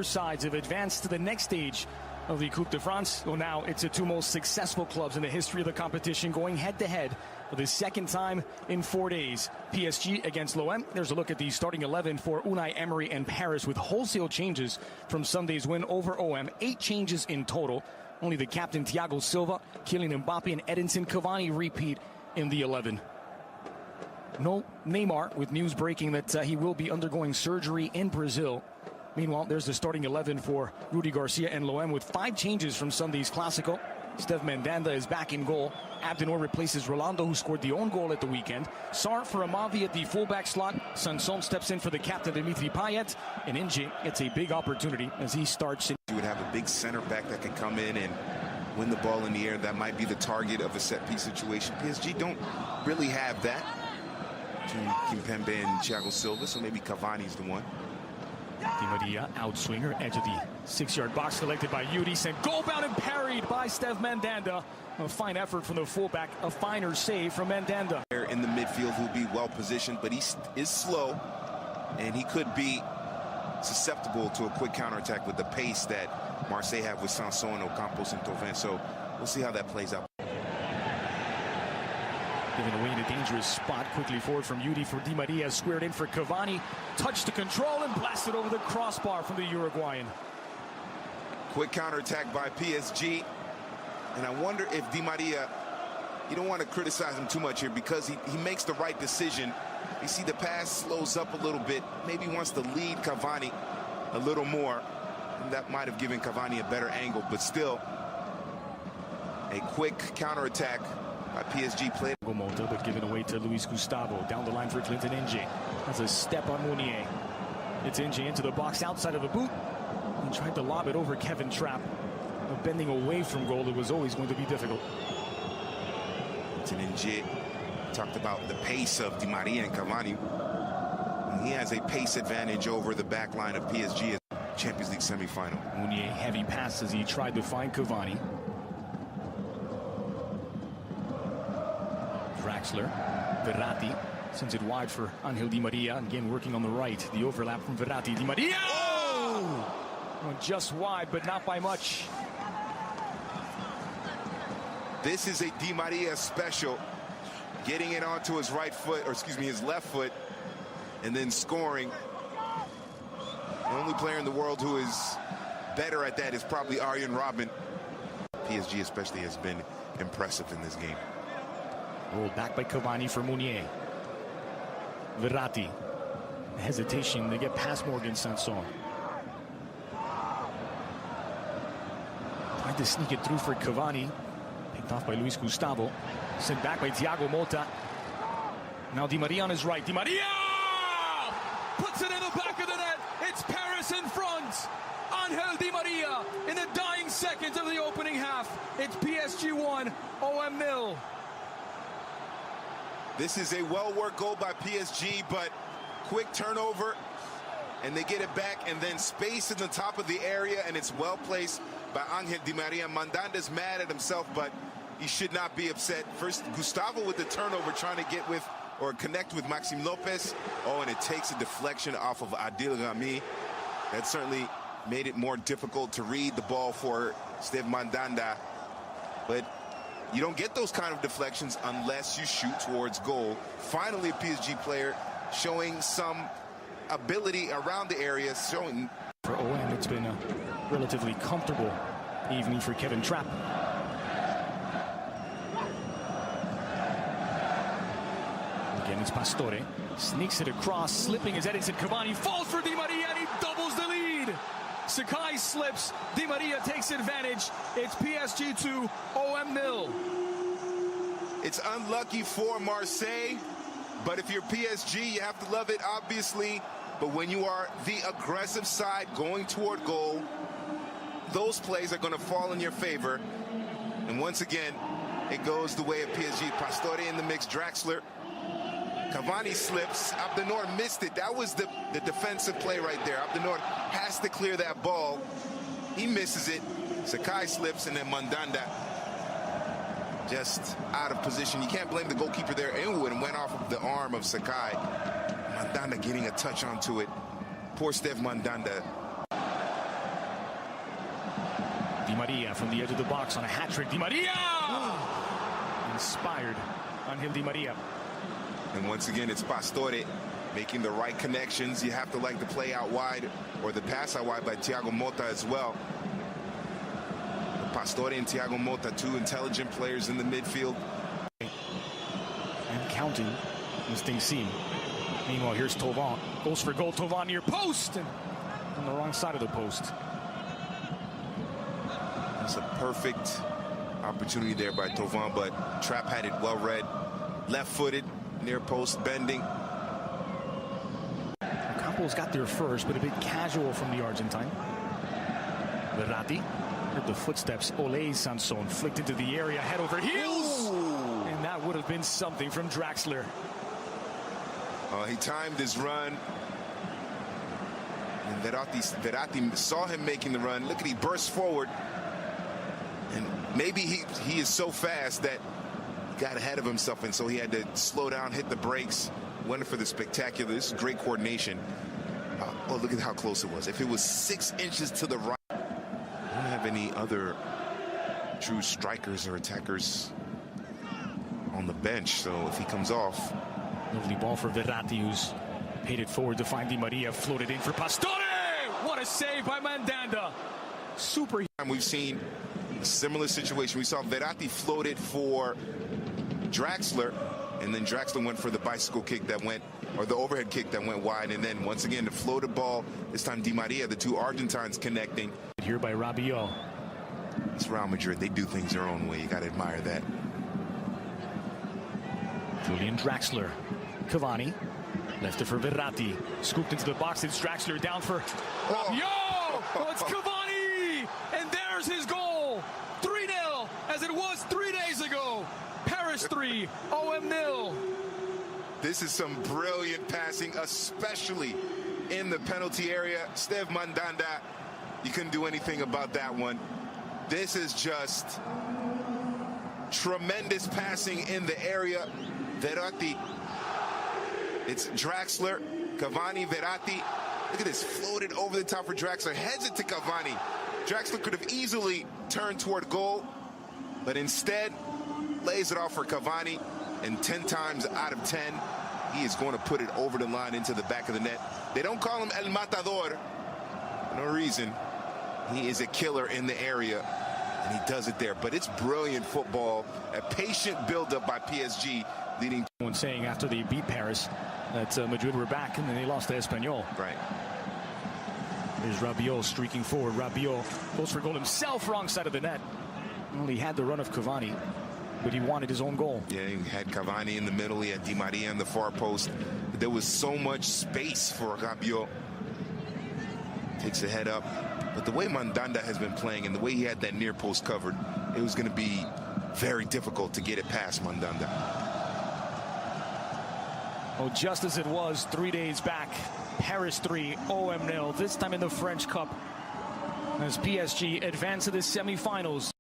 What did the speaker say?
Sides have advanced to the next stage of the Coupe de France. Well, now it's the two most successful clubs in the history of the competition going head-to-head for the second time in 4 days. PSG against l'OM. There's a look at the starting 11 for Unai Emery and Paris with wholesale changes from Sunday's win over OM. 8 changes in total. Only the captain Thiago Silva, Kylian Mbappe and Edinson Cavani repeat in the 11. No Neymar, with news breaking that he will be undergoing surgery in Brazil. Meanwhile, there's the starting 11 for Rudy Garcia and l'OM with 5 changes from Sunday's Clásico. Steve Mandanda is back in goal. Abdenor replaces Rolando, who scored the own goal at the weekend. Sarr for Amavi at the fullback slot. Sanson steps in for the captain Dimitri Payet. And Inge gets a big opportunity as he starts. You would have a big center back that could come in and win the ball in the air. That might be the target of a set-piece situation. PSG don't really have that. Kimpembe and Thiago Silva, so maybe Cavani's the one. Di Maria, outswinger, edge of the 6-yard box, collected by Yuri, sent goal bound and parried by Steve Mandanda. A fine effort from the fullback, a finer save from Mandanda. In the midfield, who'll be well positioned, but he is slow, and he could be susceptible to a quick counterattack with the pace that Marseille have with Sanson, Ocampos, and Thauvin. So we'll see how that plays out. Given away in a dangerous spot, quickly forward from Yuri for Di Maria, squared in for Cavani, touched to control and blasted over the crossbar from the Uruguayan. Quick counterattack by PSG, and I wonder if Di Maria, you don't want to criticize him too much here because he makes the right decision. You see the pass slows up a little bit, maybe wants to lead Cavani a little more, and that might have given Cavani a better angle, but still a quick counterattack by PSG played. Mota, but given away to Luis Gustavo. Down the line for Clinton Inge. Has a step on Mounier. It's Inge into the box outside of the boot. He tried to lob it over Kevin Trapp. But bending away from goal, it was always going to be difficult. It's an Inge. Talked about the pace of Di Maria and Cavani. He has a pace advantage over the back line of PSG. Champions League semifinal. Mounier, heavy pass as he tried to find Cavani. Draxler, Verratti sends it wide for Angel Di Maria. Again, working on the right. The overlap from Verratti. Di Maria! Oh! Just wide, but not by much. This is a Di Maria special. Getting it onto his right foot, or excuse me, his left foot, and then scoring. The only player in the world who is better at that is probably Arjen Robben. PSG especially has been impressive in this game. Rolled back by Cavani for Mounier. Verratti. Hesitation to get past Morgan Sanson. Tried to sneak it through for Cavani. Picked off by Luis Gustavo. Sent back by Thiago Mota. Now Di Maria on his right. Di Maria! Puts it in the back of the net. It's Paris in front. Angel Di Maria in the dying seconds of the opening half. It's PSG 1, OM 0. This is a well-worked goal by PSG, but quick turnover, and they get it back, and then space in the top of the area, and it's well placed by Angel Di Maria. Mandanda's mad at himself, but he should not be upset. First, Gustavo with the turnover, trying to get with or connect with Maxime Lopez. Oh, and it takes a deflection off of Adil Rami. That certainly made it more difficult to read the ball for Steve Mandanda, but you don't get those kind of deflections unless you shoot towards goal. Finally, a PSG player showing some ability around the area. Showing for OM, it's been a relatively comfortable evening for Kevin Trapp. Again, it's Pastore. Sneaks it across, slipping as Edinson Cavani falls for Di Maria, and he doubles the lead. Sakai slips, Di Maria takes advantage. It's PSG 2, OM 0. It's unlucky for Marseille, but if you're PSG, you have to love it, obviously. But when you are the aggressive side going toward goal, those plays are going to fall in your favor. And once again, it goes the way of PSG. Pastore in the mix, Draxler. Cavani slips. Abdenor missed it. That was the defensive play right there. Abdenor has to clear that ball. He misses it. Sakai slips, and then Mandanda just out of position. You can't blame the goalkeeper there. Inwood went off of the arm of Sakai. Mandanda getting a touch onto it. Poor Steve Mandanda. Di Maria from the edge of the box on a hat-trick. Di Maria! Inspired Angel Di Maria. And once again, it's Pastore making the right connections. You have to like the play out wide or the pass out wide by Thiago Motta as well. Pastore and Thiago Motta, two intelligent players in the midfield. And counting as things seem. Meanwhile, here's Thauvin. Goes for goal. Thauvin near post. And on the wrong side of the post. That's a perfect opportunity there by Thauvin, but Trapp had it well read. Left-footed, near post, bending. Campos got there first, but a bit casual from the Argentine. Verratti. Heard the footsteps. Ole Sanson flicked into the area, head over heels. Ooh. And that would have been something from Draxler. He timed his run. And Verratti saw him making the run. Look at he burst forward. And maybe he is so fast that he got ahead of himself, and so he had to slow down, hit the brakes. Went for the spectacular. This is great coordination. Oh, look at how close it was. If it was 6 inches to the right. I don't have any other true strikers or attackers on the bench, so if he comes off. Lovely ball for Verratti, who's paid it forward to find Di Maria, floated in for Pastore. What a save by Mandanda. Super. We've seen a similar situation. We saw Verratti floated for Draxler, and then Draxler went for the bicycle kick that went, or the overhead kick that went wide, and then once again the floated ball, this time Di Maria, the two Argentines connecting. Here by Rabiot. It's Real Madrid. They do things their own way. You got to admire that. Julian Draxler. Cavani. Left it for Verratti. Scooped into the box. It's Draxler down for Rabiot. Oh, it's Cavani! And there's his goal. 3-0, as it was 3 days ago. Paris 3, OM 0. This is some brilliant passing, especially in the penalty area. Steve Mandanda, you couldn't do anything about that one. This is just tremendous passing in the area. Verratti. It's Draxler, Cavani, Verratti. Look at this, floated over the top for Draxler, heads it to Cavani. Draxler could have easily turned toward goal, but instead lays it off for Cavani, and 10 times out of 10, he is going to put it over the line into the back of the net. They don't call him El Matador for no reason. He is a killer in the area, and he does it there. But it's brilliant football, a patient build-up by PSG, leading. One saying after they beat Paris that Madrid were back, and then they lost to Espanyol. Right. There's Rabiot streaking forward. Rabiot goes for goal himself, wrong side of the net. Well, he had the run of Cavani, but he wanted his own goal. Yeah, he had Cavani in the middle. He had Di Maria in the far post. But there was so much space for Rabiot. Takes the head up. But the way Mandanda has been playing and the way he had that near post covered, it was going to be very difficult to get it past Mandanda. Oh, just as it was 3 days back, Paris 3, OM 0, this time in the French Cup, as PSG advance to the semifinals.